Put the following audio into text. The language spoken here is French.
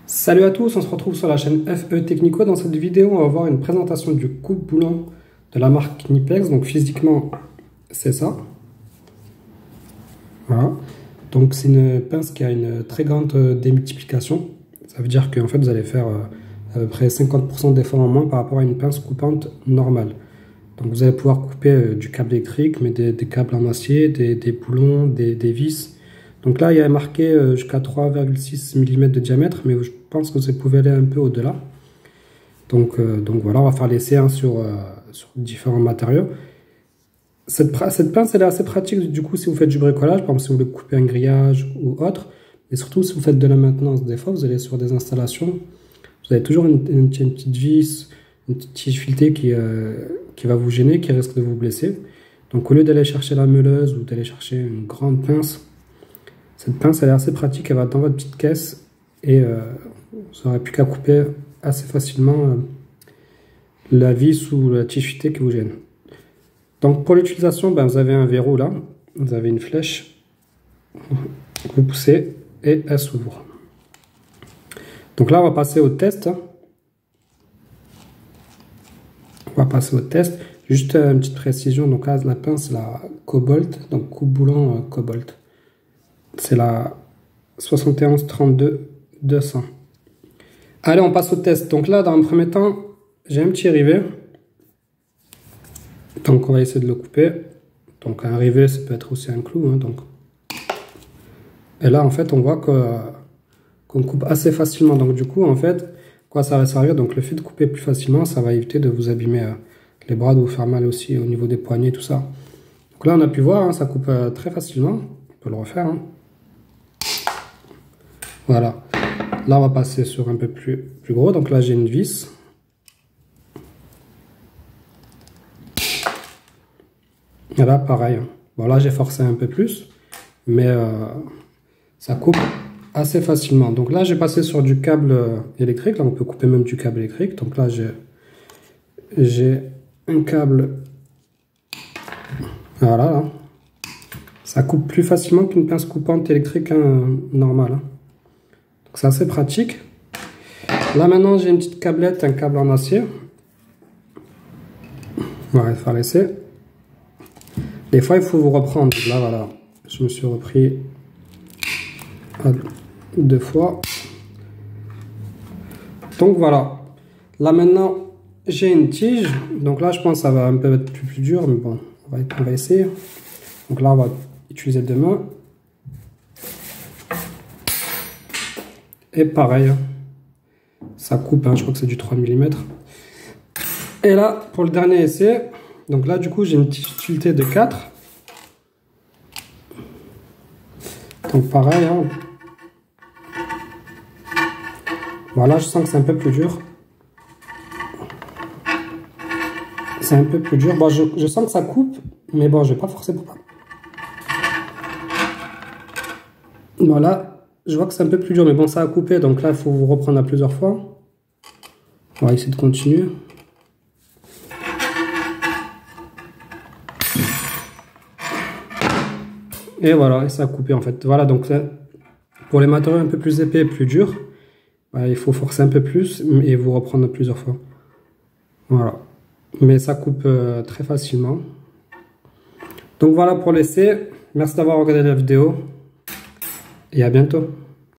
Salut à tous, on se retrouve sur la chaîne FE Technico. Dans cette vidéo, on va voir une présentation du coupe-boulon de la marque Knipex. Donc physiquement, c'est ça. Voilà. Donc c'est une pince qui a une très grande démultiplication. Ça veut dire qu'en fait, vous allez faire à peu près 50% d'effort en moins par rapport à une pince coupante normale. Donc vous allez pouvoir couper du câble électrique, mais des câbles en acier, des boulons, des vis. Donc là, il y a marqué jusqu'à 3,6 mm de diamètre, mais je pense que vous pouvez aller un peu au-delà. Donc voilà, on va faire l'essai sur différents matériaux. Cette pince, elle est assez pratique, du coup, si vous faites du bricolage, par exemple, si vous voulez couper un grillage ou autre, et surtout si vous faites de la maintenance. Des fois, vous allez sur des installations, vous avez toujours une petite vis, une petite tige filetée qui va vous gêner, qui risque de vous blesser. Donc au lieu d'aller chercher la meuleuse ou d'aller chercher une grande pince, cette pince elle est assez pratique, elle va dans votre petite caisse et vous n'aurez plus qu'à couper assez facilement la vis ou la tige filetée qui vous gêne. Donc pour l'utilisation, vous avez un verrou là, vous avez une flèche, vous poussez et elle s'ouvre. Donc là on va passer au test. On va passer au test. Juste une petite précision, donc là la pince la Cobalt, donc coupe-boulon Cobalt. C'est la 7132-200. Allez, on passe au test. Donc là, dans un premier temps, j'ai un petit rivet. Donc on va essayer de le couper. Donc un rivet, ça peut être aussi un clou. Donc. Et là, en fait, on voit qu'on coupe assez facilement. Donc du coup, en fait, quoi ça va servir? Donc le fait de couper plus facilement, ça va éviter de vous abîmer les bras, de vous faire mal aussi au niveau des poignets, tout ça. Donc là, on a pu voir, ça coupe très facilement. On peut le refaire. Voilà. Là, on va passer sur un peu plus gros. Donc là, j'ai une vis. Et là, pareil. Bon, là, j'ai forcé un peu plus. Mais ça coupe assez facilement. Donc là, j'ai passé sur du câble électrique. Là, on peut couper même du câble électrique. Donc là, j'ai un câble. Voilà. Là. Ça coupe plus facilement qu'une pince coupante électrique normale. C'est assez pratique. Là maintenant j'ai une petite câblette, un câble en acier. On va faire l'essai. Des fois il faut vous reprendre. Là voilà, je me suis repris 2 fois. Donc voilà. Là maintenant j'ai une tige. Donc là je pense que ça va un peu être plus dur, mais bon, on va essayer. Donc là on va utiliser 2 mains. Et pareil, ça coupe, je crois que c'est du 3 mm. Et là, pour le dernier essai, donc là du coup j'ai une tige filetée de 4. Donc pareil, voilà, je sens que c'est un peu plus dur. C'est un peu plus dur. Bon, je sens que ça coupe, mais bon, je vais pas forcer pour pas. Voilà. Je vois que c'est un peu plus dur, mais bon, ça a coupé, donc là, il faut vous reprendre à plusieurs fois. On va essayer de continuer. Et voilà, et ça a coupé en fait. Voilà, donc là, pour les matériaux un peu plus épais et plus durs, il faut forcer un peu plus et vous reprendre plusieurs fois. Voilà. Mais ça coupe très facilement. Donc voilà pour l'essai. Merci d'avoir regardé la vidéo et à bientôt.